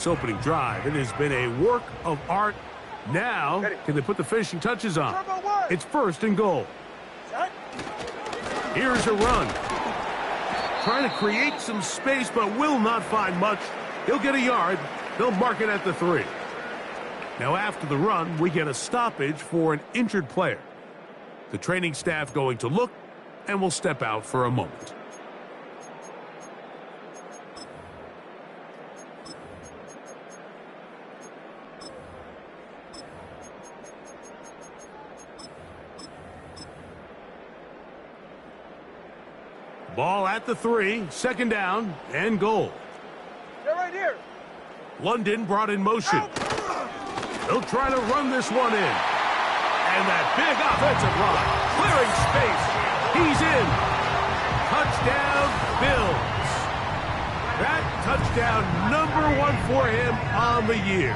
This opening drive, it has been a work of art. Now, can they put the finishing touches on? It's 1st and goal. Here's a run. Trying to create some space, but will not find much. He'll get a yard. They'll mark it at the 3. Now, after the run, we get a stoppage for an injured player. The training staff going to look, and will step out for a moment. Ball at the 3, 2nd down, and goal. They're right here. London brought in motion. They'll try to run this one in. And that big offensive run, clearing space. He's in. Touchdown, Bills. That touchdown, #1 for him on the year.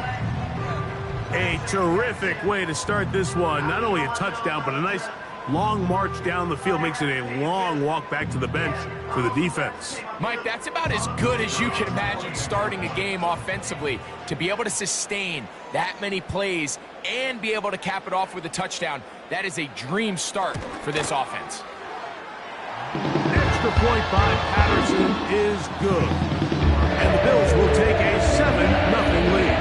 A terrific way to start this one. Not only a touchdown, but a nice long march down the field. Makes it a long walk back to the bench for the defense. Mike, that's about as good as you can imagine starting a game offensively. To be able to sustain that many plays and be able to cap it off with a touchdown, that is a dream start for this offense. Extra point by Patterson is good. And the Bills will take a 7-0 lead.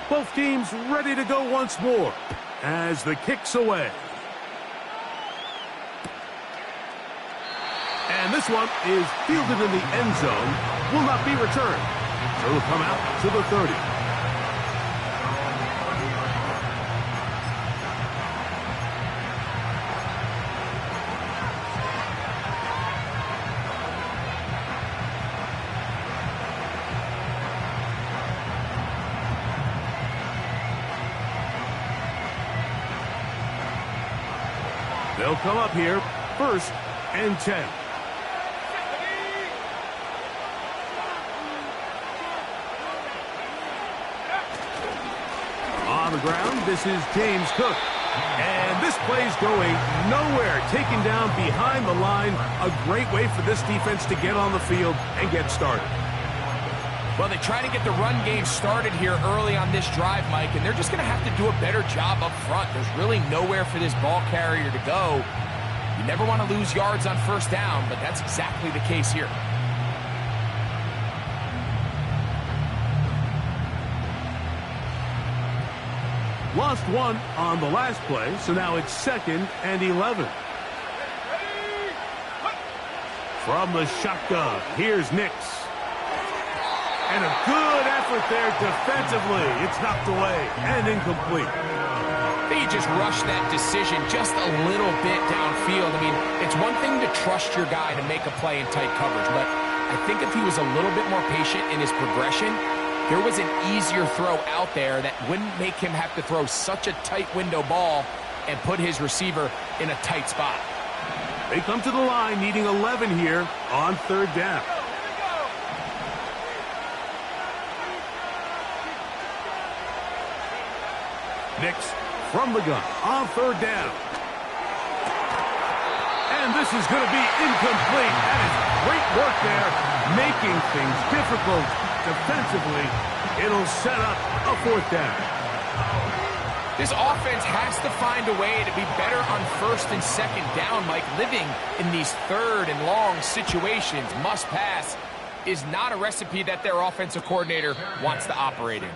Both teams ready to go once more as the kick's away. And this one is fielded in the end zone. Will not be returned. So it'll come out to the 30. They'll come up here, 1st and 10. On the ground, this is James Cook. And this play's going nowhere. Taken down behind the line. A great way for this defense to get on the field and get started. Well, they try to get the run game started here early on this drive, Mike, and they're just going to have to do a better job up front. There's really nowhere for this ball carrier to go. You never want to lose yards on 1st down, but that's exactly the case here. Lost 1 on the last play, so now it's 2nd and 11. From the shotgun, here's Nix. And a good effort there defensively. It's knocked away and incomplete. They just rushed that decision just a little bit downfield. I mean, it's one thing to trust your guy to make a play in tight coverage, but I think if he was a little bit more patient in his progression, there was an easier throw out there that wouldn't make him have to throw such a tight window ball and put his receiver in a tight spot. They come to the line needing 11 here on 3rd down. Nix from the gun on 3rd down. And this is going to be incomplete. That is great work there, making things difficult defensively. It'll set up a 4th down. This offense has to find a way to be better on 1st and 2nd down, Mike. Living in these 3rd and long situations, must pass, is not a recipe that their offensive coordinator wants to operate in.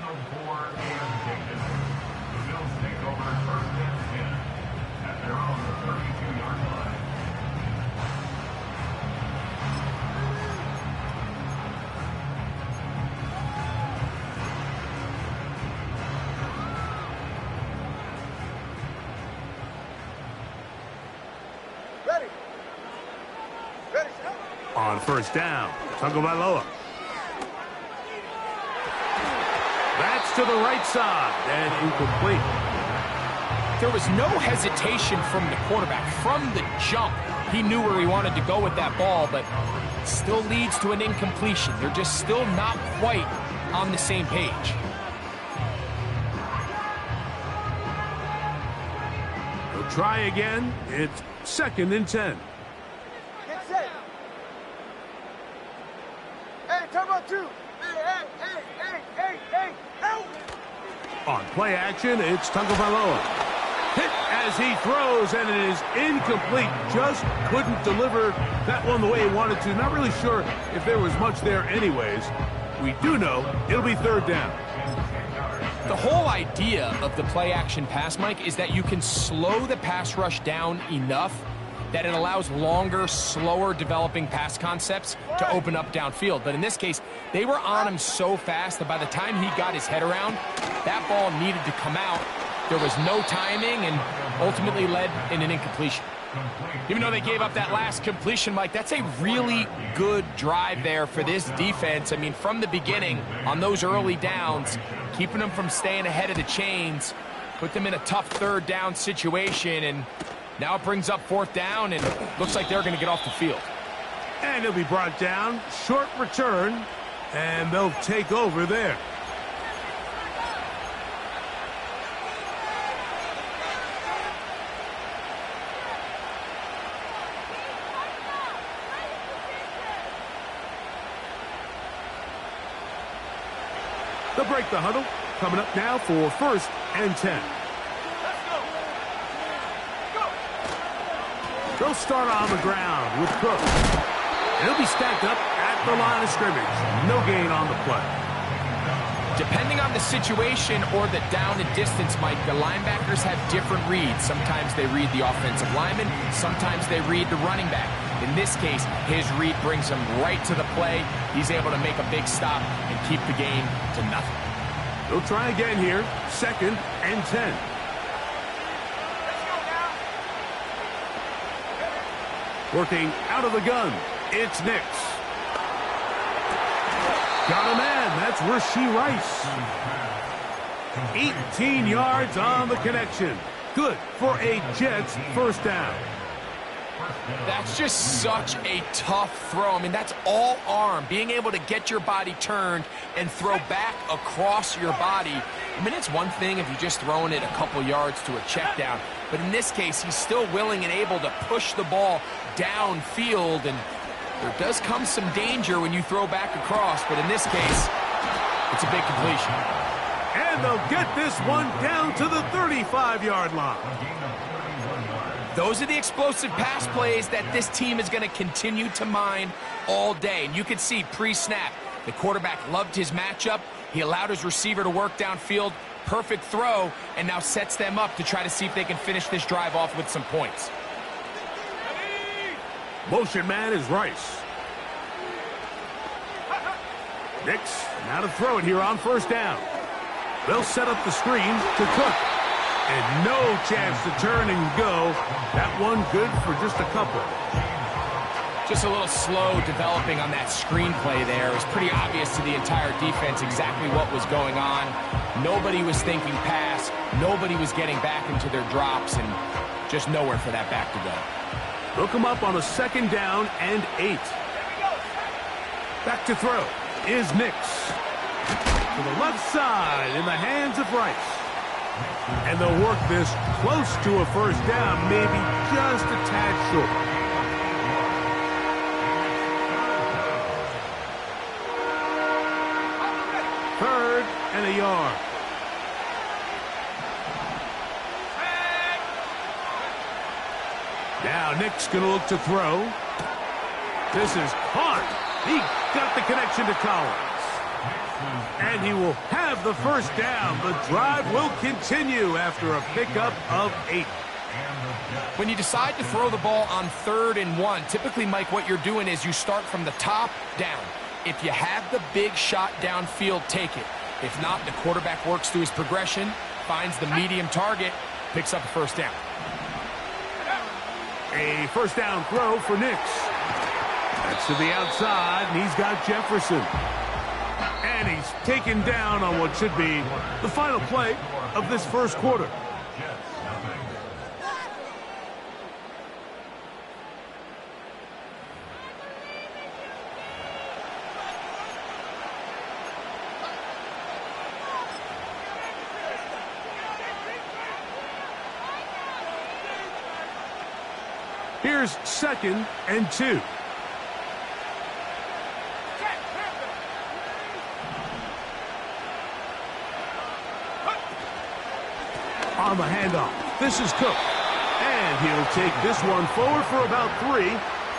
On 1st down, Tagovailoa. That's to the right side and incomplete. There was no hesitation from the quarterback. From the jump, he knew where he wanted to go with that ball, but it still leads to an incompletion. They're just still not quite on the same page. They'll try again. It's 2nd and 10. Get set. Hey, turn on 2. On play action, it's Tagovailoa. Hit as he throws, and it is incomplete. Just couldn't deliver that one the way he wanted to. Not really sure if there was much there anyways. We do know it'll be third down. The whole idea of the play-action pass, Mike, is that you can slow the pass rush down enough that it allows longer, slower developing pass concepts to open up downfield. But in this case, they were on him so fast that by the time he got his head around, that ball needed to come out. There was no timing and ultimately led in an incompletion. Even though they gave up that last completion, Mike, that's a really good drive there for this defense. I mean, from the beginning, on those early downs, keeping them from staying ahead of the chains, put them in a tough third down situation, and now it brings up fourth down, and looks like they're going to get off the field. And he'll be brought down, short return, and they'll take over there. They'll break the huddle. Coming up now for 1st and 10. They'll start on the ground with Cook. He'll be stacked up at the line of scrimmage. No gain on the play. Depending on the situation or the down and distance, Mike, the linebackers have different reads. Sometimes they read the offensive lineman. Sometimes they read the running back. In this case, his read brings him right to the play. He's able to make a big stop and keep the game to nothing. They'll try again here. 2nd and 10. Working out of the gun, it's Nix. Got a man, that's Rashee Rice. 18 yards on the connection. Good for a Jets first down. That's just such a tough throw. I mean, that's all arm. Being able to get your body turned and throw back across your body. I mean, it's one thing if you're just throwing it a couple yards to a check down. But in this case, he's still willing and able to push the ball downfield. And there does come some danger when you throw back across. But in this case, it's a big completion. And they'll get this one down to the 35-yard line. Those are the explosive pass plays that this team is going to continue to mine all day. And you can see pre-snap, the quarterback loved his matchup. He allowed his receiver to work downfield. Perfect throw, and now sets them up to try to see if they can finish this drive off with some points. Motion man is Rice. Nix, now to throw it here on 1st down. They'll set up the screen to Cook. And no chance to turn and go. That one good for just a couple. Just a little slow developing on that screenplay there. It was pretty obvious to the entire defense exactly what was going on. Nobody was thinking pass. Nobody was getting back into their drops, and just nowhere for that back to go. They'll come up on a 2nd down and 8. Back to throw is Nix. To the left side in the hands of Rice. And they'll work this close to a 1st down, maybe just a tad short. Third and a yard. Now Nick's going to look to throw. This is caught. He got the connection to Collins. And he will have the 1st down. The drive will continue after a pickup of 8. When you decide to throw the ball on 3rd and 1, typically, Mike, what you're doing is you start from the top down. If you have the big shot downfield, take it. If not, the quarterback works through his progression, finds the medium target, picks up a 1st down. A 1st down throw for Nix. That's to the outside, and he's got Jefferson. And he's taken down on what should be the final play of this 1st quarter. Here's 2nd and 2. on the handoff. This is Cook. And he'll take this one forward for about 3,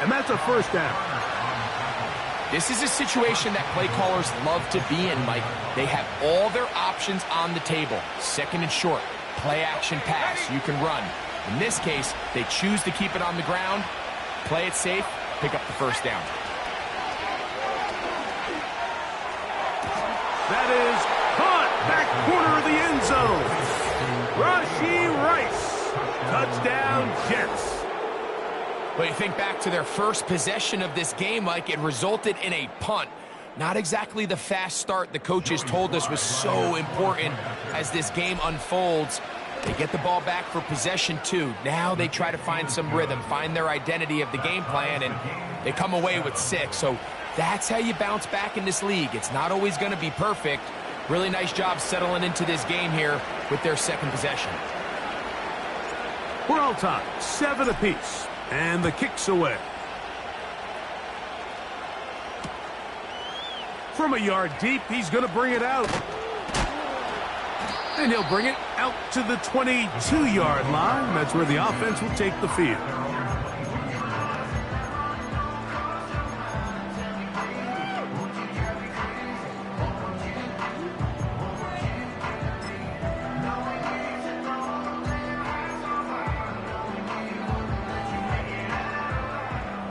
and that's a first down. This is a situation that play callers love to be in, Mike. They have all their options on the table. Second and short, play action pass, you can run. In this case, they choose to keep it on the ground, play it safe, pick up the first down. That is caught, back corner of the end zone. Rashee Rice, touchdown Jets. But you think back to their first possession of this game, Mike, it resulted in a punt. Not exactly the fast start the coaches told us was so important as this game unfolds. They get the ball back for possession 2. Now they try to find some rhythm, find their identity of the game plan, and they come away with 6. So that's how you bounce back in this league. It's not always going to be perfect. Really nice job settling into this game here with their second possession. We're all tied, 7 apiece, and the kick's away. From a yard deep, he's going to bring it out. And he'll bring it out to the 22-yard line. That's where the offense will take the field.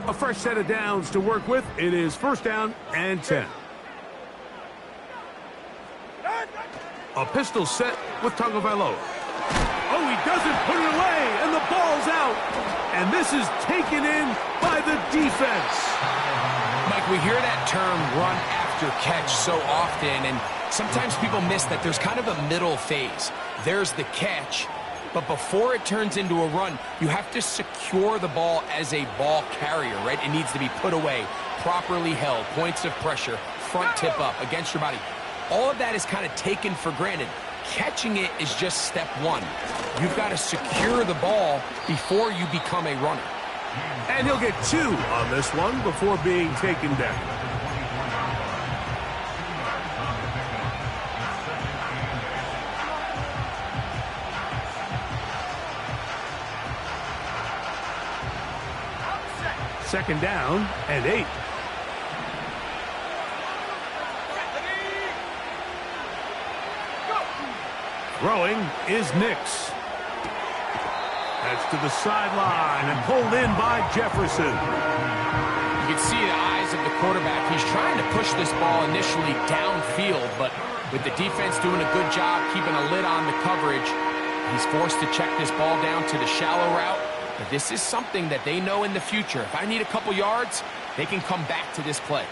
A fresh set of downs to work with. It is first down and 10. A pistol set with Tagovailoa. Oh, he doesn't put it away, and the ball's out. And this is taken in by the defense. Mike, we hear that term run after catch so often, and sometimes people miss that there's kind of a middle phase. There's the catch, but before it turns into a run, you have to secure the ball as a ball carrier, right? It needs to be put away, properly held, points of pressure, front tip up against your body. All of that is kind of taken for granted. Catching it is just step 1. You've got to secure the ball before you become a runner. And he'll get 2 on this one before being taken down. Second down and 8. Throwing is Nix. That's to the sideline and pulled in by Jefferson. You can see the eyes of the quarterback. He's trying to push this ball initially downfield, but with the defense doing a good job keeping a lid on the coverage, he's forced to check this ball down to the shallow route. But this is something that they know in the future. If I need a couple yards, they can come back to this play.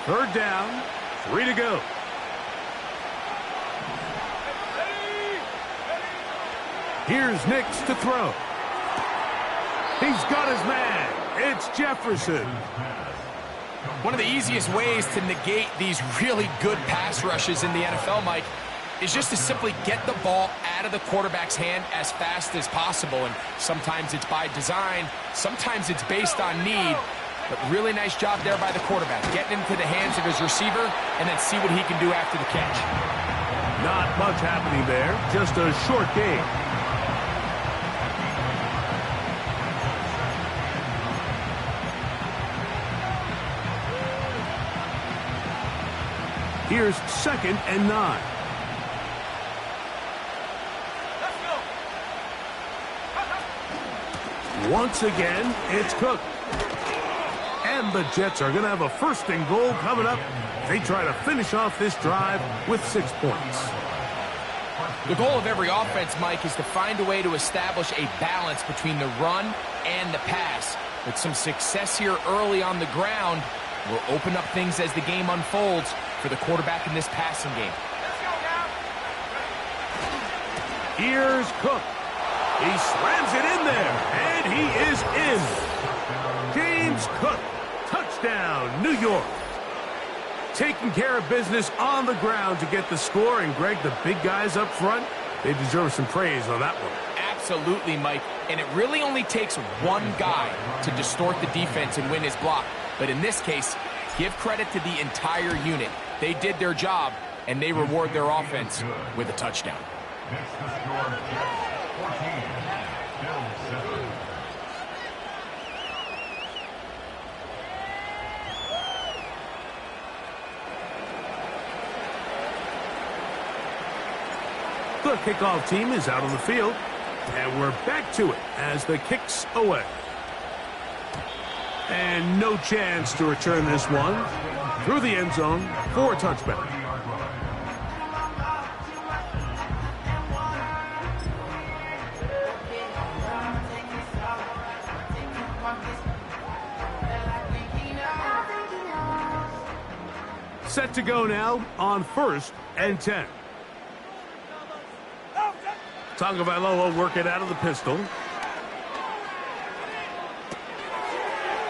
Third down, 3 to go. Here's Nix to throw. He's got his man. It's Jefferson. One of the easiest ways to negate these really good pass rushes in the NFL, Mike, is just to simply get the ball out of the quarterback's hand as fast as possible. And sometimes it's by design, sometimes it's based on need. But really nice job there by the quarterback, getting into the hands of his receiver and then see what he can do after the catch. Not much happening there, just a short game. Here's second and 9. Once again, it's Cook. And the Jets are going to have a first and goal coming up. They try to finish off this drive with 6 points. The goal of every offense, Mike, is to find a way to establish a balance between the run and the pass. With some success here early on the ground, will open up things as the game unfolds for the quarterback in this passing game. Here's Cook. He slams it in there, and he is in. James Cook, touchdown, New York. Taking care of business on the ground to get the score, and Greg, the big guys up front, they deserve some praise on that one. Absolutely, Mike, and it really only takes one guy to distort the defense and win his block. But in this case, give credit to the entire unit. They did their job, and they reward their offense with a touchdown. Next to score, Jets 14, Bills 7. The kickoff team is out on the field, and we're back to it as the kick's away. And no chance to return this one through the end zone for a touchback. Set to go now on 1st and 10. Tagovailoa working out of the pistol.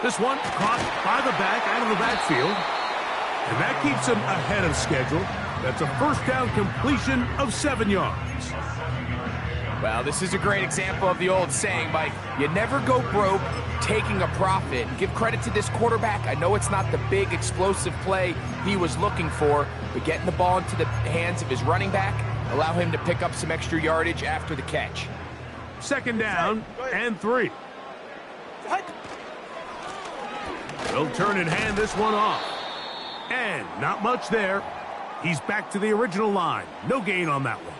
This one caught by the back, out of the backfield. And that keeps him ahead of schedule. That's a first down completion of 7 yards. Well, this is a great example of the old saying, Mike, you never go broke taking a profit. Give credit to this quarterback. I know it's not the big explosive play he was looking for, but getting the ball into the hands of his running back, allow him to pick up some extra yardage after the catch. 2nd down and 3. They'll turn and hand this one off. And not much there. He's back to the original line. No gain on that one.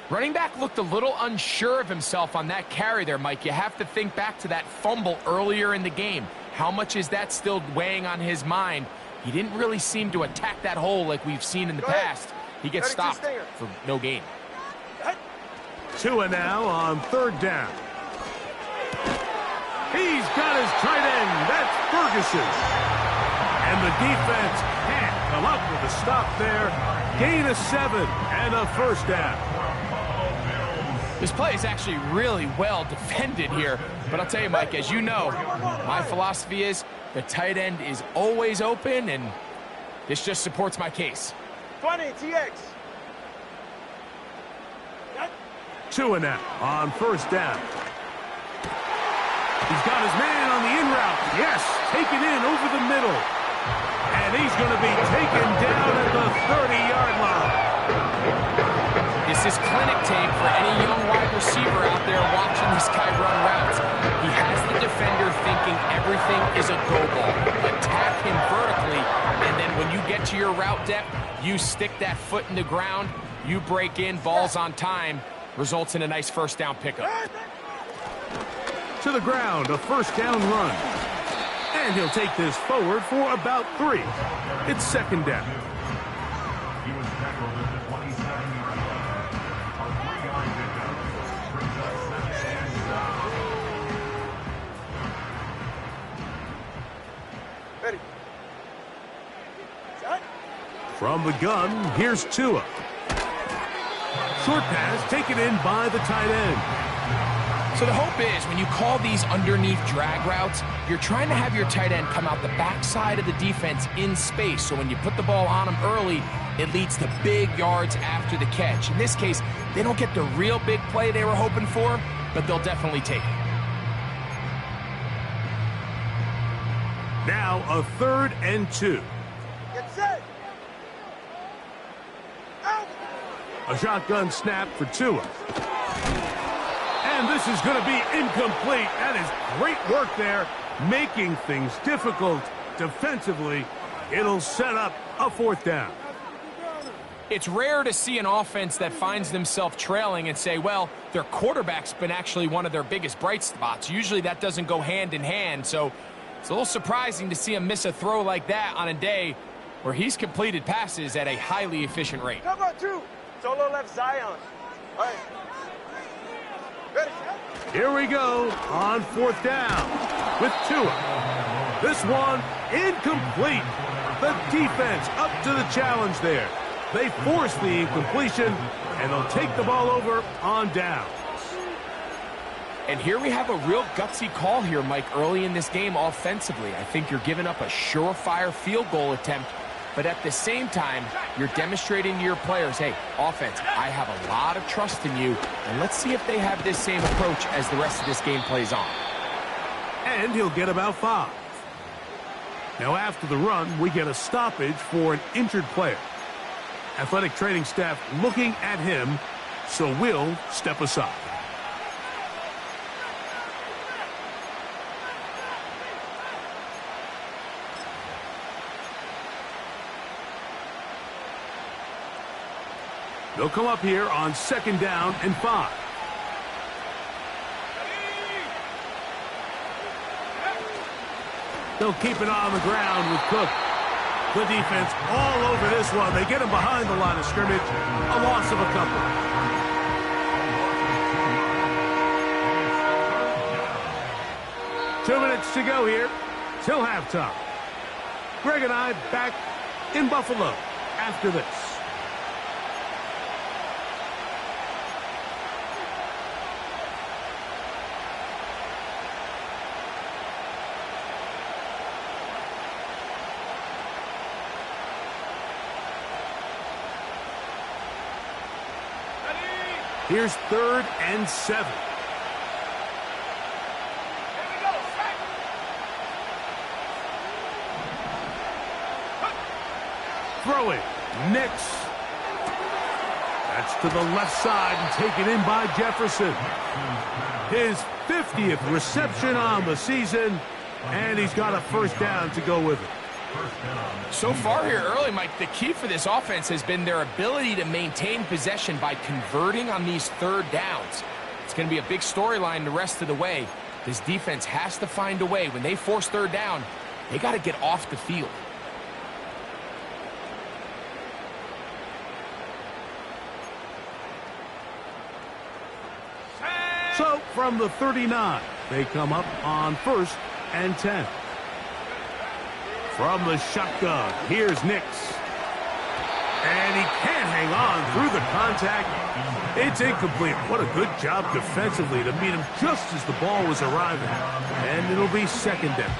Running back looked a little unsure of himself on that carry there, Mike. You have to think back to that fumble earlier in the game. How much is that still weighing on his mind? He didn't really seem to attack that hole like we've seen in the past. He gets stopped for no gain. Tua now on 3rd down. He's got his tight end. That's Ferguson. And the defense can't come up with a stop there. Gain of 7 and a first down. This play is actually really well defended here. But I'll tell you, Mike, as you know, my philosophy is the tight end is always open, and this just supports my case. 20, TX. Tua now on 1st down. He's got his man on the in route. Yes, taken in over the middle. And he's going to be taken down at the 30-yard line. This is clinic tape for any young wide receiver out there watching this guy run routes. He has the defender thinking everything is a go ball. Attack him vertically, and then when you get to your route depth, you stick that foot in the ground, you break in, balls on time, results in a nice first down pickup. To the ground, a first down run. And he'll take this forward for about 3. It's 2nd down. He was tackled at the 27-yard line. A 3-yard pickup brings up 7 and 7. Ready. Set. From the gun, here's Tua. Short pass taken in by the tight end. So the hope is when you call these underneath drag routes, you're trying to have your tight end come out the backside of the defense in space. So when you put the ball on him early, it leads to big yards after the catch. In this case, they don't get the real big play they were hoping for, but they'll definitely take it. Now a 3rd and 2. Get set. Out. A shotgun snap for Tua. And this is going to be incomplete. That is great work there, making things difficult defensively. It'll set up a 4th down. It's rare to see an offense that finds themselves trailing and say, well, their quarterback's been actually one of their biggest bright spots. Usually that doesn't go hand in hand, so it's a little surprising to see him miss a throw like that on a day where he's completed passes at a highly efficient rate. Come on, 2. Solo left Zion. All right. Ready. Here we go on 4th down with Tua. This one incomplete. The defense up to the challenge there. They force the incompletion, and they'll take the ball over on downs. And here we have a real gutsy call here, Mike, early in this game offensively. I think you're giving up a surefire field goal attempt, but at the same time, you're demonstrating to your players, hey, offense, I have a lot of trust in you, and let's see if they have this same approach as the rest of this game plays on. And he'll get about 5. Now after the run, we get a stoppage for an injured player. Athletic training staff looking at him, so we'll step aside. They'll come up here on 2nd down and 5. They'll keep it on the ground with Cook. The defense all over this one. They get him behind the line of scrimmage. A loss of a couple. Two minutes to go here till halftime. Greg and I back in Buffalo after this. Here's 3rd and 7. Throw it. Nix. That's to the left side and taken in by Jefferson. His 50th reception on the season, and he's got a 1st down to go with it. So far here early, Mike, the key for this offense has been their ability to maintain possession by converting on these 3rd downs. It's going to be a big storyline the rest of the way. This defense has to find a way. When they force 3rd down, they got to get off the field. So from the 39, they come up on 1st and 10. From the shotgun, here's Nix. And he can't hang on through the contact. It's incomplete. What a good job defensively to meet him just as the ball was arriving. And it'll be 2nd down.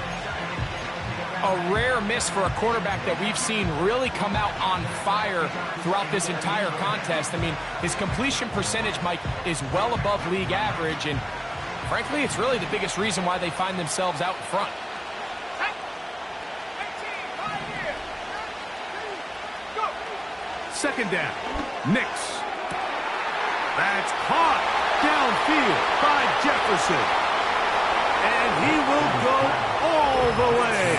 A rare miss for a quarterback that we've seen really come out on fire throughout this entire contest. I mean, his completion percentage, Mike, is well above league average. And frankly, it's really the biggest reason why they find themselves out in front. 2nd down. Nix. That's caught downfield by Jefferson. And he will go all the way.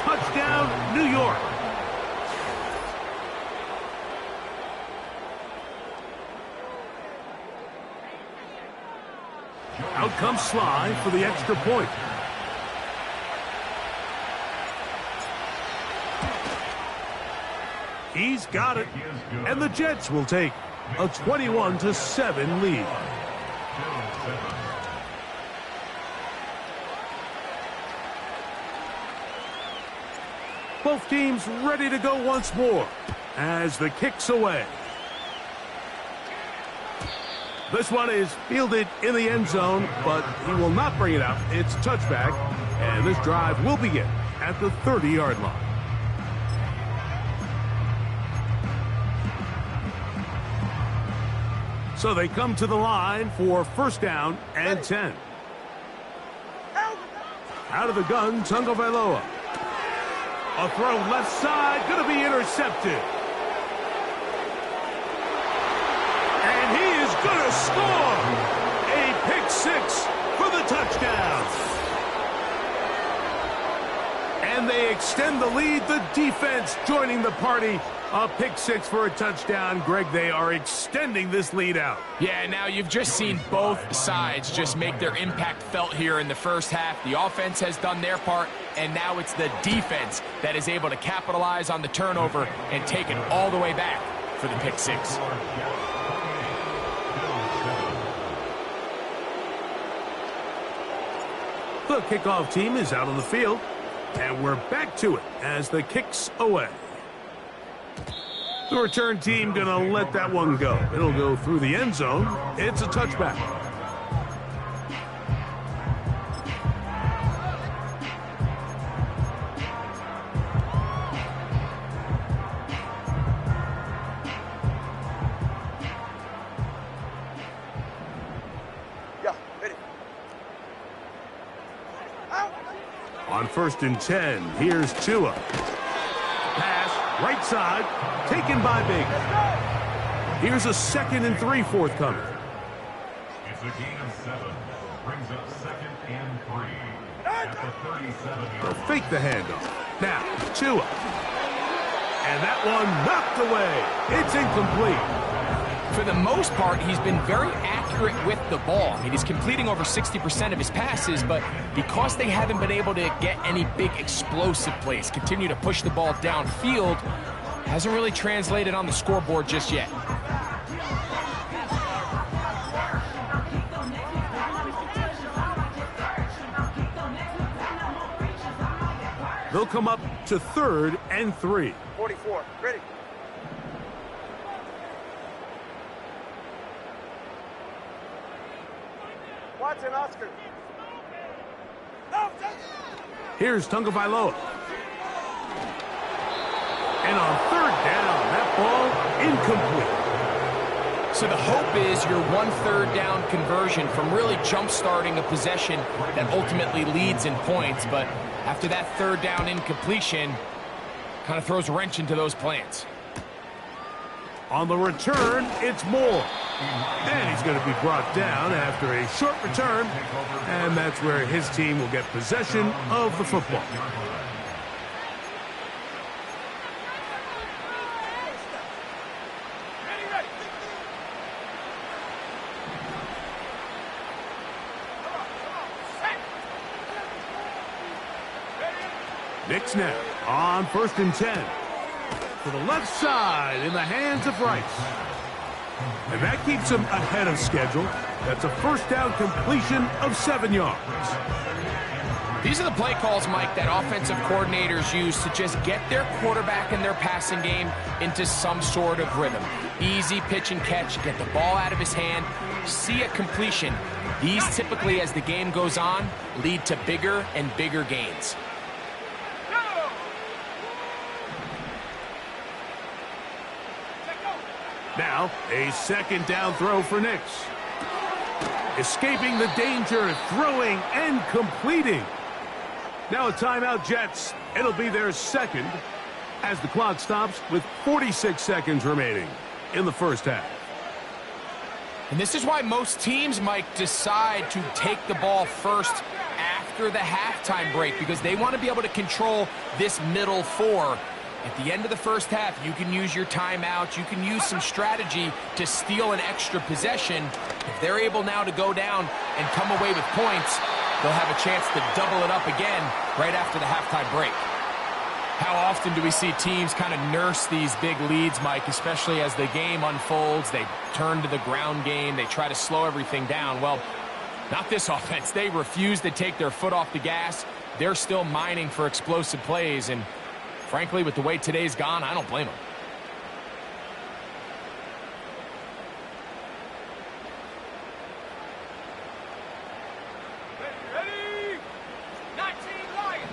Touchdown, New York. Out comes Sly for the extra point. He's got it, and the Jets will take a 21-7 lead. Both teams ready to go once more as the kick's away. This one is fielded in the end zone, but he will not bring it out. It's a touchback, and this drive will begin at the 30-yard line. So they come to the line for 1st down and 10. Out of the gun, Tagovailoa. A throw left side, going to be intercepted. And he is going to score. A pick 6 for the touchdown. And they extend the lead. The defense joining the party. A pick 6 for a touchdown. Greg, they are extending this lead out. Yeah, now you've just seen both sides just make their impact felt here in the first half. The offense has done their part, and now it's the defense that is able to capitalize on the turnover and take it all the way back for the pick 6. The kickoff team is out on the field, and we're back to it as the kick's away. The return team going to let that one go. It'll go through the end zone. It's a touchback. Yeah, ready. On 1st and 10, here's Tua. Pass Right side, taken by Big. Here's a 2nd and 3 forthcoming. It's a gain of 7. Brings up 2nd and 3. At the 37-yard They'll fake the handoff. Now, Tua. And that one knocked away. It's incomplete. For the most part, he's been very accurate with the ball. I mean, he's completing over 60% of his passes, but because they haven't been able to get any big explosive plays, continue to push the ball downfield, hasn't really translated on the scoreboard just yet. They'll come up to 3rd and 3. 44. Ready. Watson, Oscar. Here's Tagovailoa. And on 3rd down, that ball incomplete. So the hope is your 1/3 down conversion from really jump-starting a possession that ultimately leads in points. But after that 3rd down incompletion, kind of throws a wrench into those plans. On the return, it's Moore. And he's going to be brought down after a short return. And that's where his team will get possession of the football. Nick snap on 1st and 10. To the left side in the hands of Rice. And that keeps him ahead of schedule. That's a 1st down completion of 7 yards. These are the play calls, Mike, that offensive coordinators use to just get their quarterback and their passing game into some sort of rhythm. Easy pitch and catch, get the ball out of his hand, see a completion. These typically, as the game goes on, lead to bigger and bigger gains. Now, a 2nd down throw for Nix. Escaping the danger, throwing and completing. Now a timeout, Jets. It'll be their 2nd as the clock stops with 46 seconds remaining in the 1st half. And this is why most teams, Mike, decide to take the ball first after the halftime break, because they want to be able to control this middle 4. At the end of the 1st half, you can use your timeout. You can use some strategy to steal an extra possession. If they're able now to go down and come away with points, they'll have a chance to double it up again right after the halftime break. How often do we see teams kind of nurse these big leads, Mike, especially as the game unfolds? They turn to the ground game. They try to slow everything down. Well, not this offense. They refuse to take their foot off the gas. They're still mining for explosive plays, and frankly, with the way today's gone, I don't blame them. Ready? 19 Lions.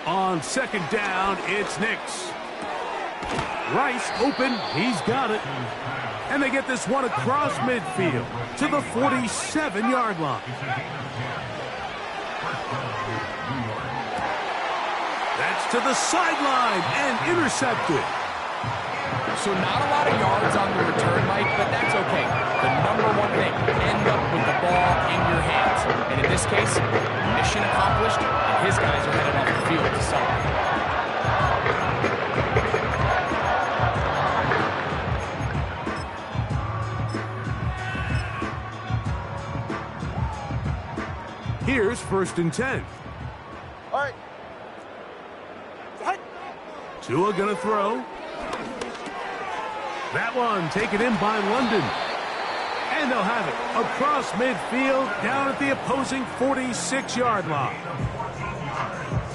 On 2nd down, it's Nix. Rice open, he's got it. And they get this one across midfield to the 47-yard line. That's to the sideline and intercepted. So not a lot of yards on the return, Mike, but that's okay. The #1 thing, end up with the ball in your hands. And in this case, mission accomplished, and his guys are headed off the field to celebrate. Here's 1st and 10. All right. Tua gonna throw. That one taken in by London. And they'll have it across midfield down at the opposing 46-yard line.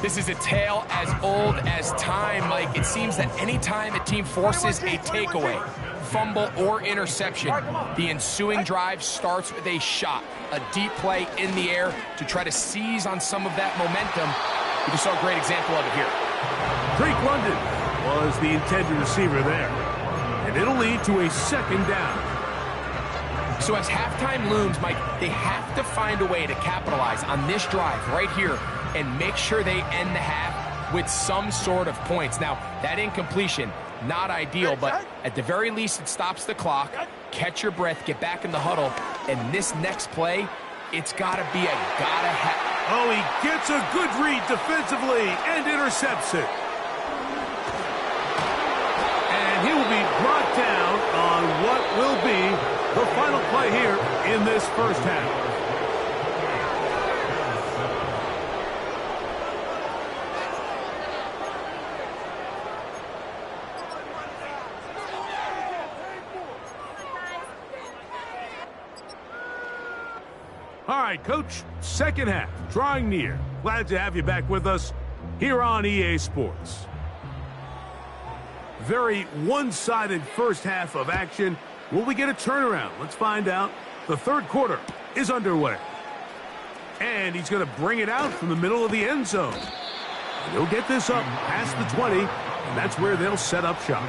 This is a tale as old as time, Mike. It seems that anytime a team forces a takeaway, fumble, or interception, the ensuing drive starts with a shot, a deep play in the air to try to seize on some of that momentum. We just saw a great example of it here. Drake London was the intended receiver there. And it'll lead to a 2nd down. So as halftime looms, Mike, they have to find a way to capitalize on this drive right here and make sure they end the half with some sort of points. Now, that incompletion, not ideal, but at the very least, it stops the clock. Catch your breath, get back in the huddle, and this next play, it's got to be a gotta-have. Oh, he gets a good read defensively and intercepts it. And he will be brought down on what will be the final play here in this first half. All right, Coach, second half, drawing near. Glad to have you back with us here on EA Sports. Very one-sided first half of action. Will we get a turnaround? Let's find out. The third quarter is underway. And he's going to bring it out from the middle of the end zone. And he'll get this up past the 20, and that's where they'll set up shop.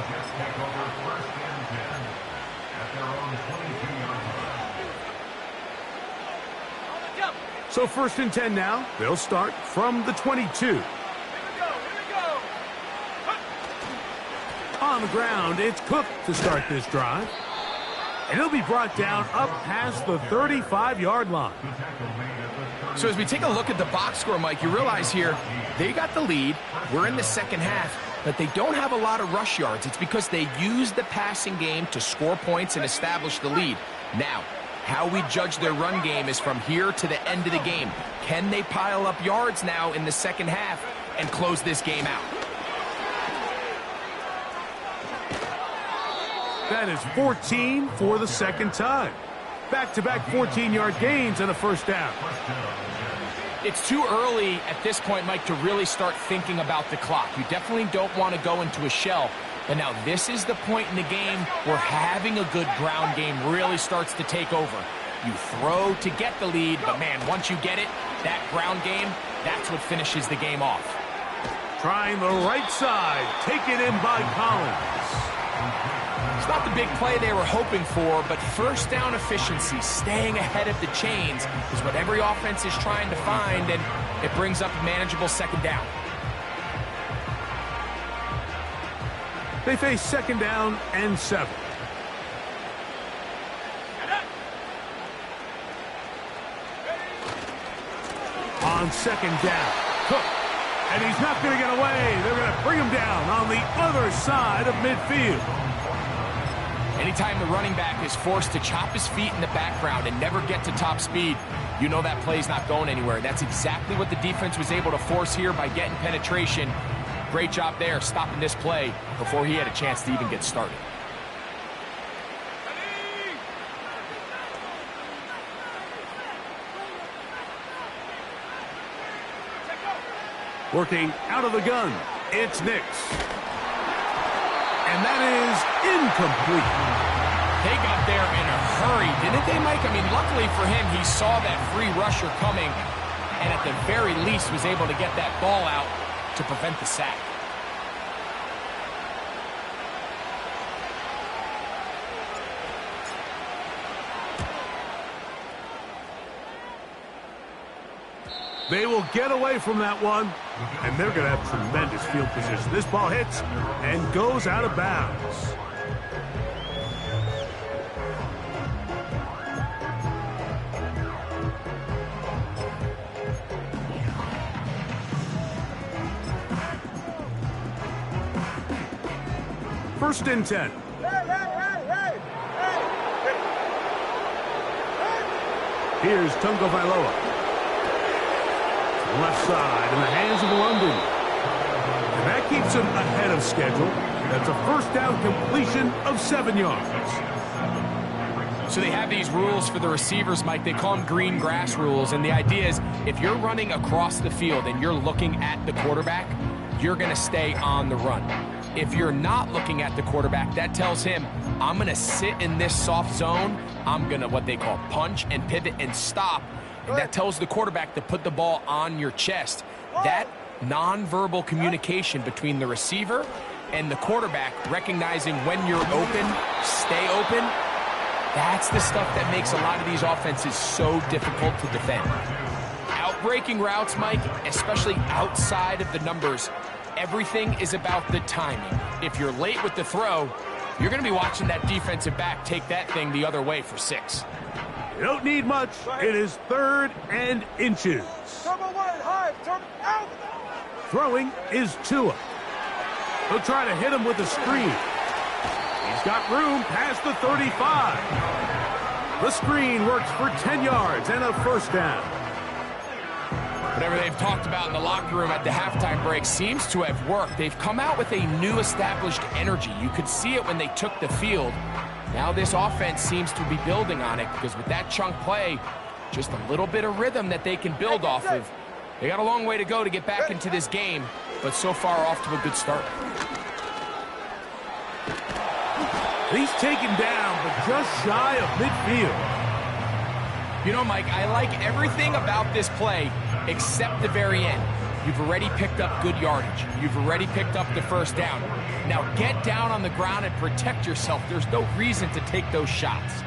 So first and 10 now. They'll start from the 22. On the ground, it's Cook to start this drive. And he'll be brought down up past the 35-yard line. So as we take a look at the box score, Mike, you realize here they got the lead. We're in the second half, but they don't have a lot of rush yards. It's because they use the passing game to score points and establish the lead. Now, how we judge their run game is from here to the end of the game. Can they pile up yards now in the second half and close this game out? That is 14 for the second time. Back-to-back 14-yard gains and a first down. It's too early at this point, Mike, to really start thinking about the clock. You definitely don't want to go into a shell. But now this is the point in the game where having a good ground game really starts to take over. You throw to get the lead, but man, once you get it, that ground game, that's what finishes the game off. Trying the right side, taken in by Collins. It's not the big play they were hoping for, but first down efficiency, staying ahead of the chains, is what every offense is trying to find, and it brings up a manageable second down. They face second down and 7. On second down, Cook. And he's not going to get away. They're going to bring him down on the other side of midfield. Anytime the running back is forced to chop his feet in the background and never get to top speed, you know that play's not going anywhere. That's exactly what the defense was able to force here by getting penetration. Great job there, stopping this play before he had a chance to even get started. Working out of the gun, it's Nix. And that is incomplete. They got there in a hurry, didn't they, Mike? I mean, luckily for him, he saw that free rusher coming and at the very least was able to get that ball out to prevent the sack. They will get away from that one, and they're going to have tremendous field position. This ball hits and goes out of bounds. First and 10. Here's Tungo Vailoa. Left side in the hands of London. And that keeps him ahead of schedule. That's a first down completion of 7 yards. So they have these rules for the receivers, Mike. They call them green grass rules. And the idea is if you're running across the field and you're looking at the quarterback, you're going to stay on the run. If you're not looking at the quarterback, that tells him, I'm going to sit in this soft zone. I'm going to what they call punch and pivot and stop. And that tells the quarterback to put the ball on your chest. That nonverbal communication between the receiver and the quarterback, recognizing when you're open, stay open, that's the stuff that makes a lot of these offenses so difficult to defend. Outbreaking routes, Mike, especially outside of the numbers, everything is about the timing. If you're late with the throw, you're going to be watching that defensive back take that thing the other way for 6. You don't need much. It is 3rd and inches. Turbo wide, high, turbo out. Throwing is Tua. He'll try to hit him with a screen. He's got room past the 35. The screen works for 10 yards and a first down. Whatever they've talked about in the locker room at the halftime break seems to have worked. They've come out with a new established energy. You could see it when they took the field. Now this offense seems to be building on it because with that chunk play, just a little bit of rhythm that they can build off of. They got a long way to go to get back into this game, but so far off to a good start. He's taken down, but just shy of midfield. You know, Mike, I like everything about this play except the very end. You've already picked up good yardage. You've already picked up the first down. Now get down on the ground and protect yourself. There's no reason to take those shots.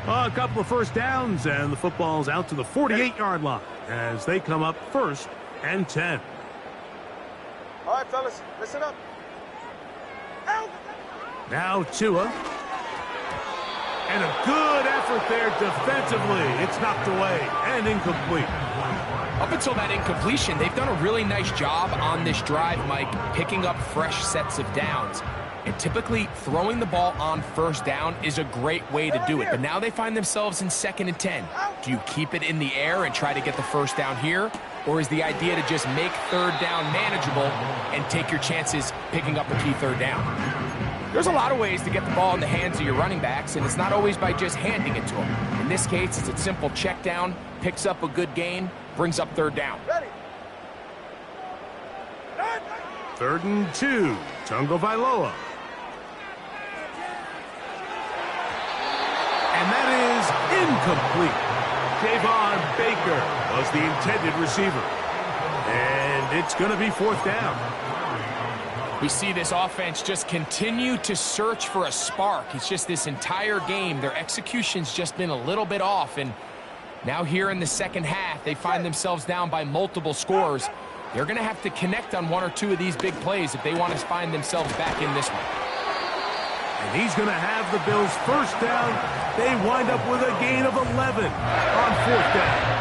A couple of first downs, and the football's out to the 48-yard line as they come up 1st and 10. All right, fellas, listen up. Out. Now Tua. And a good effort there defensively. It's knocked away and incomplete. Up until that incompletion, they've done a really nice job on this drive, Mike, picking up fresh sets of downs. And typically, throwing the ball on first down is a great way to do it. But now they find themselves in 2nd and 10. Do you keep it in the air and try to get the first down here? Or is the idea to just make 3rd down manageable and take your chances picking up a key 3rd down? There's a lot of ways to get the ball in the hands of your running backs, and it's not always by just handing it to them. In this case, it's a simple check down, picks up a good gain, brings up 3rd down. Ready. 3rd and 2. Tungo Vailoa. And that is incomplete. Javon Baker was the intended receiver. And it's going to be 4th down. We see this offense just continue to search for a spark. It's just this entire game, their execution's just been a little bit off. And now here in the second half, they find themselves down by multiple scores. They're going to have to connect on 1 or 2 of these big plays if they want to find themselves back in this one. And he's going to have the Bills' first down. They wind up with a gain of 11 on 4th down.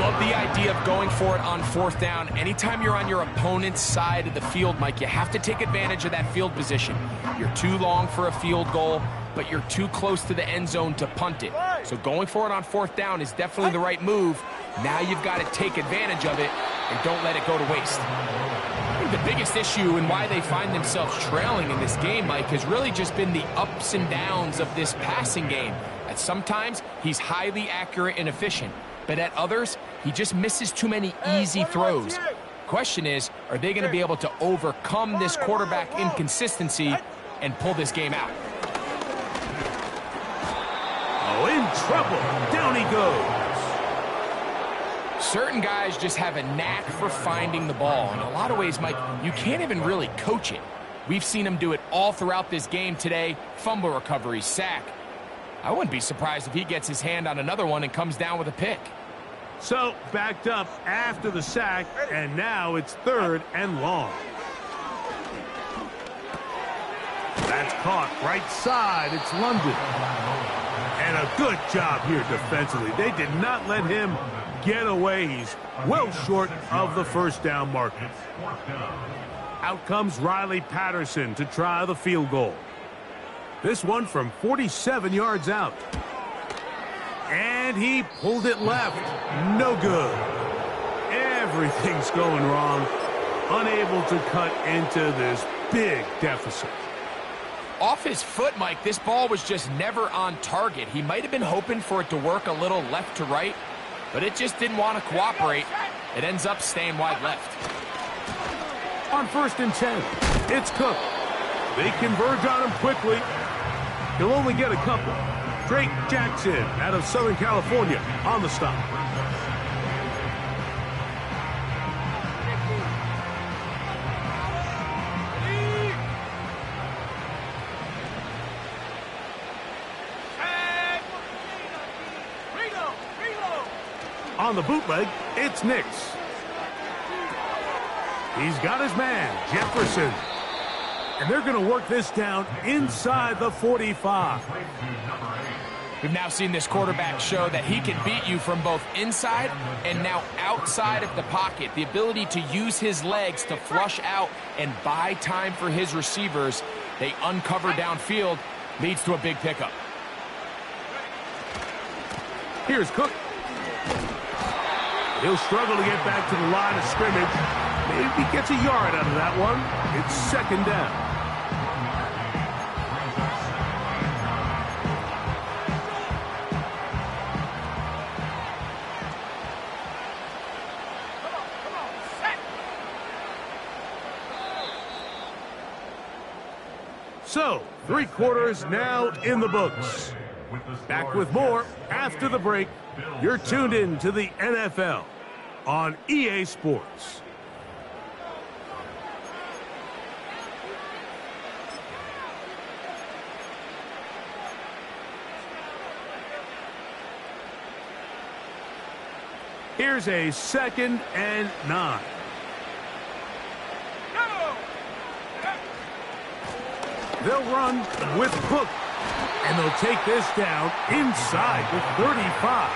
Love the idea of going for it on 4th down. Anytime you're on your opponent's side of the field, Mike, you have to take advantage of that field position. You're too long for a field goal, but you're too close to the end zone to punt it. So going for it on 4th down is definitely the right move. Now you've got to take advantage of it and don't let it go to waste. I think the biggest issue and why they find themselves trailing in this game, Mike, has really just been the ups and downs of this passing game. At sometimes, he's highly accurate and efficient, but at others, he just misses too many easy throws. Question is, are they going to be able to overcome this quarterback inconsistency and pull this game out? Oh, in trouble. Down he goes. Certain guys just have a knack for finding the ball. In a lot of ways, Mike, you can't even really coach it. We've seen him do it all throughout this game today. Fumble recovery, sack. I wouldn't be surprised if he gets his hand on another one and comes down with a pick. So, backed up after the sack, and now it's 3rd and long. That's caught right side. It's London. And a good job here defensively. They did not let him get away. He's well short of the first down marker. Out comes Riley Patterson to try the field goal. This one from 47 yards out. And he pulled it left. No good. Everything's going wrong. Unable to cut into this big deficit. Off his foot, Mike, this ball was just never on target. He might have been hoping for it to work a little left to right, but it just didn't want to cooperate. It ends up staying wide left. On 1st and 10, it's Cook. They converge on him quickly. He'll only get a couple. Drake Jackson out of Southern California on the stop. On the bootleg, it's Nix. He's got his man, Jefferson. And they're going to work this down inside the 45. We've now seen this quarterback show that he can beat you from both inside and now outside of the pocket. The ability to use his legs to flush out and buy time for his receivers. They uncover downfield, leads to a big pickup. Here's Cook. He'll struggle to get back to the line of scrimmage. Maybe gets a yard out of that one. It's second down. So, 3 quarters now in the books. Back with more after the break. You're tuned in to the NFL on EA Sports. Here's a 2nd and 9. They'll run with Cook, and they'll take this down inside the 35.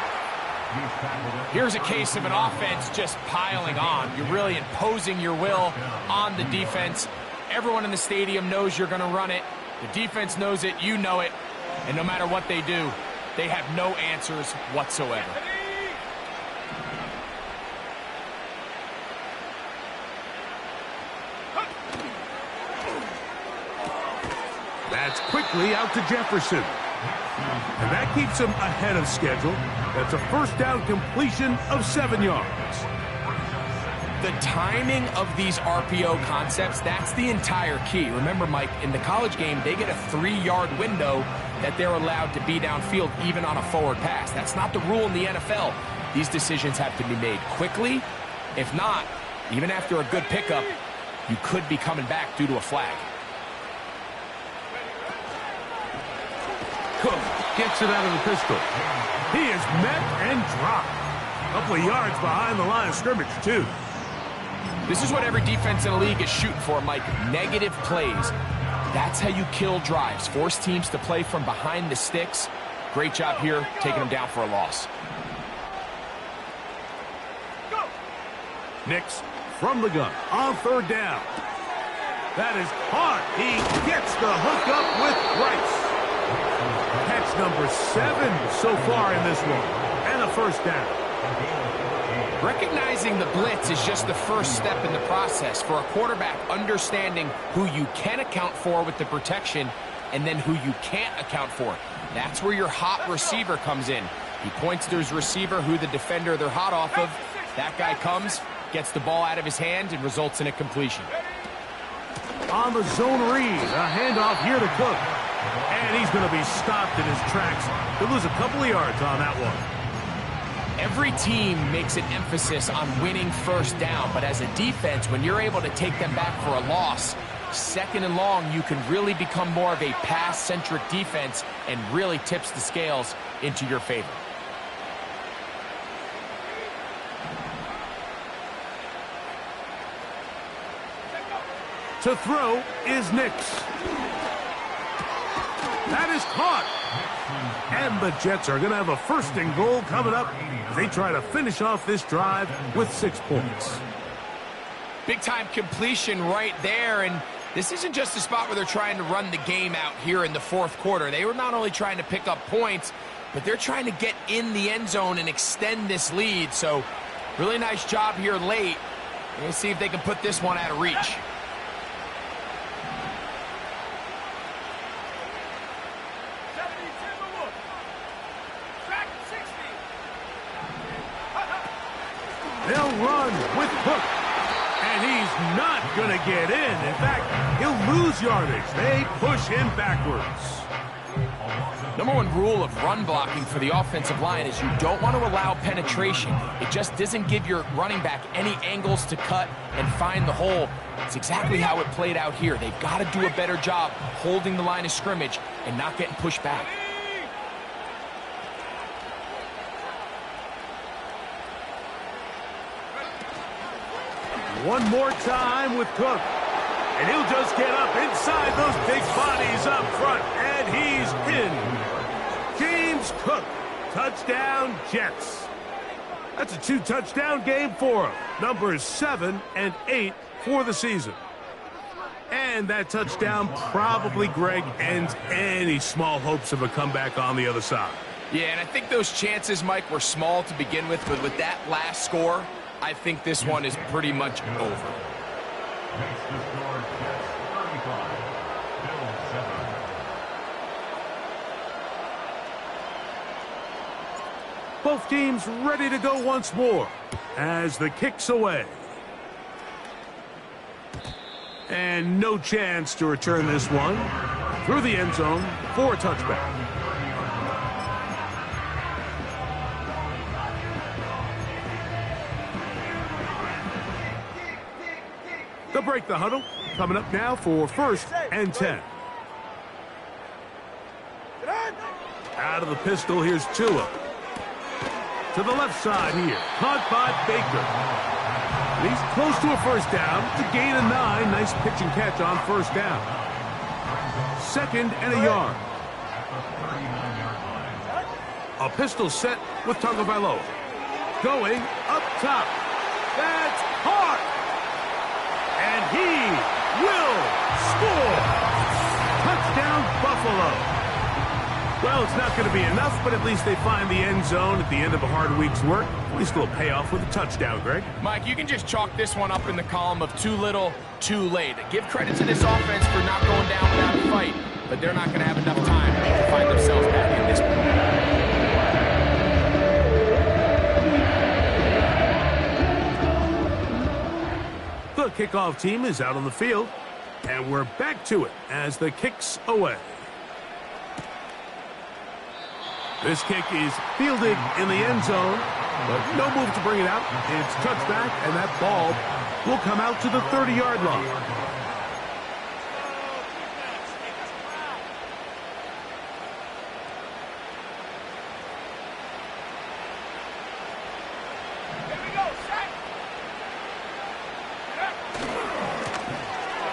Here's a case of an offense just piling on. You're really imposing your will on the defense. Everyone in the stadium knows you're going to run it. The defense knows it, you know it, and no matter what they do, they have no answers whatsoever. That's quickly out to Jefferson. And that keeps him ahead of schedule. That's a first down completion of 7 yards. The timing of these RPO concepts, that's the entire key. Remember, Mike, in the college game, they get a 3-yard window that they're allowed to be downfield even on a forward pass. That's not the rule in the NFL. These decisions have to be made quickly. If not, even after a good pickup, you could be coming back due to a flag. Cook gets it out of the pistol. He is met and dropped. A couple of yards behind the line of scrimmage, too. This is what every defense in the league is shooting for, Mike. Negative plays. That's how you kill drives. Force teams to play from behind the sticks. Great job here, taking them down for a loss. Nix from the gun on 3rd down. That is caught. He gets the hook up with Rice. Catch number 7 so far in this one, and a first down. Recognizing the blitz is just the first step in the process for a quarterback, understanding who you can account for with the protection and then who you can't account for. That's where your hot receiver comes in. He points to his receiver, who the defender they're hot off of. That guy comes, gets the ball out of his hand, and results in a completion. On the zone read, a handoff here to Cook. And he's going to be stopped in his tracks. He'll lose a couple of yards on that one. Every team makes an emphasis on winning first down, but as a defense, when you're able to take them back for a loss, 2nd and long, you can really become more of a pass-centric defense and really tips the scales into your favor. To throw is Nix. That is caught. And the Jets are going to have a 1st and goal coming up as they try to finish off this drive with 6 points. Big-time completion right there, and this isn't just a spot where they're trying to run the game out here in the 4th quarter. They were not only trying to pick up points, but they're trying to get in the end zone and extend this lead. So really nice job here late. We'll see if they can put this one out of reach. They'll run with Cook, and he's not going to get in. In fact, he'll lose yardage. They push him backwards. Number 1 rule of run blocking for the offensive line is you don't want to allow penetration. It just doesn't give your running back any angles to cut and find the hole. It's exactly how it played out here. They've got to do a better job holding the line of scrimmage and not getting pushed back. One more time with Cook. And he'll just get up inside those big bodies up front. And he's in. James Cook. Touchdown, Jets. That's a 2-touchdown game for him. Numbers 7 and 8 for the season. And that touchdown probably, Greg, ends any small hopes of a comeback on the other side. Yeah, and I think those chances, Mike, were small to begin with, but with that last score, I think this one is pretty much over. Makes the score Jets 35, Bills 7. Both teams ready to go once more as the kick's away. And no chance to return this one through the end zone for a touchback. They'll break the huddle. Coming up now for 1st and 10. Out of the pistol, here's Tua. To the left side here. Caught by Baker. He's close to a first down. It's a gain of 9. Nice pitch and catch on first down. 2nd and a yard. A pistol set with Tagovailoa. Going up top. That's caught. And he will score. Touchdown, Buffalo. Well, it's not going to be enough, but at least they find the end zone at the end of a hard week's work. At least they'll pay off with a touchdown, Greg. Mike, you can just chalk this one up in the column of too little, too late. Give credit to this offense for not going down without a fight, but they're not going to have enough time to find themselves back in this one. The kickoff team is out on the field, and we're back to it as the kick's away. This kick is fielded in the end zone, but no move to bring it out. It's touchback, and that ball will come out to the 30-yard line.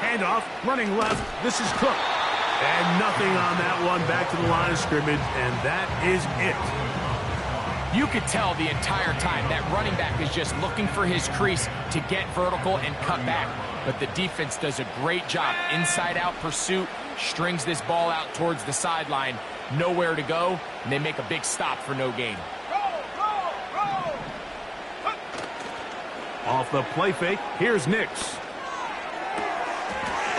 Handoff, running left. This is Cook. And nothing on that one. Back to the line of scrimmage, and that is it. You could tell the entire time that running back is just looking for his crease to get vertical and cut back. But the defense does a great job. Inside-out pursuit, strings this ball out towards the sideline. Nowhere to go, and they make a big stop for no gain. Off the play fake, here's Nix.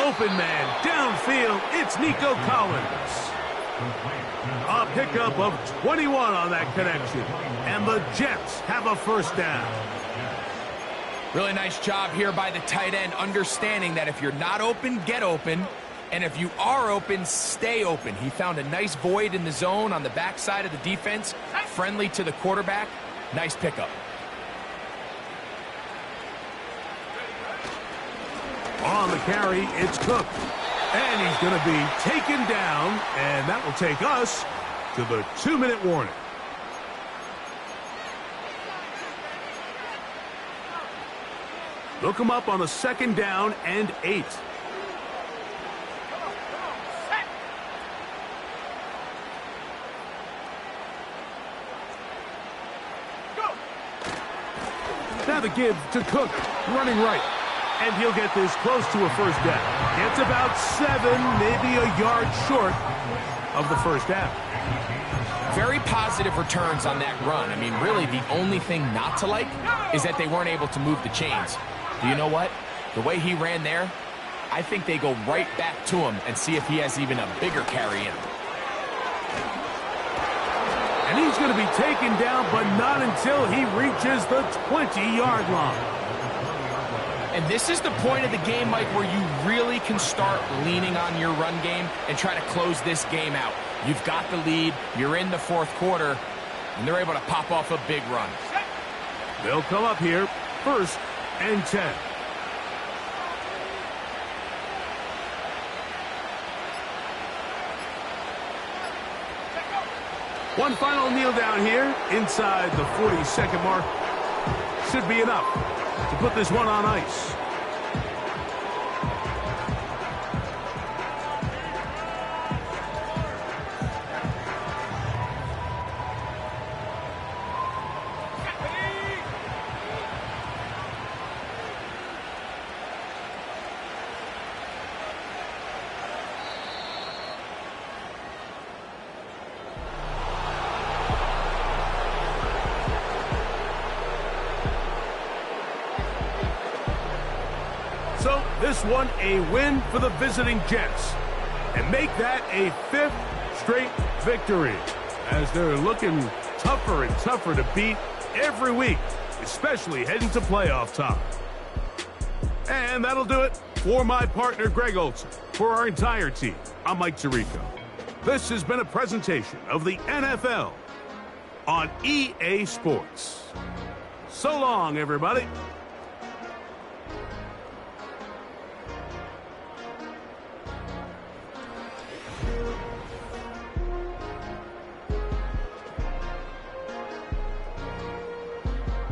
Open man, downfield, it's Nico Collins. A pickup of 21 on that connection. And the Jets have a first down. Really nice job here by the tight end, understanding that if you're not open, get open. And if you are open, stay open. He found a nice void in the zone on the backside of the defense, friendly to the quarterback. Nice pickup. On the carry, it's Cook. And he's going to be taken down, and that will take us to the 2-minute warning. Look him up on a 2nd down and 8. Now the give to Cook, running right. And he'll get this close to a first down. It's about 7, maybe a yard short of the first down. Very positive returns on that run. I mean, really, the only thing not to like is that they weren't able to move the chains. Do you know what? The way he ran there, I think they go right back to him and see if he has even a bigger carry in him. And he's going to be taken down, but not until he reaches the 20-yard line. And this is the point of the game, Mike, where you really can start leaning on your run game and try to close this game out. You've got the lead, you're in the 4th quarter, and they're able to pop off a big run. They'll come up here, 1st and 10. One final kneel down here inside the 40-second mark. Should be enough to put this one on ice. So this one a win for the visiting Jets, and make that a 5th straight victory, as they're looking tougher and tougher to beat every week, especially heading to playoff time. And that'll do it for my partner Greg Olson. For our entire team, I'm Mike Tirico. This has been a presentation of the NFL on EA Sports. So long, everybody.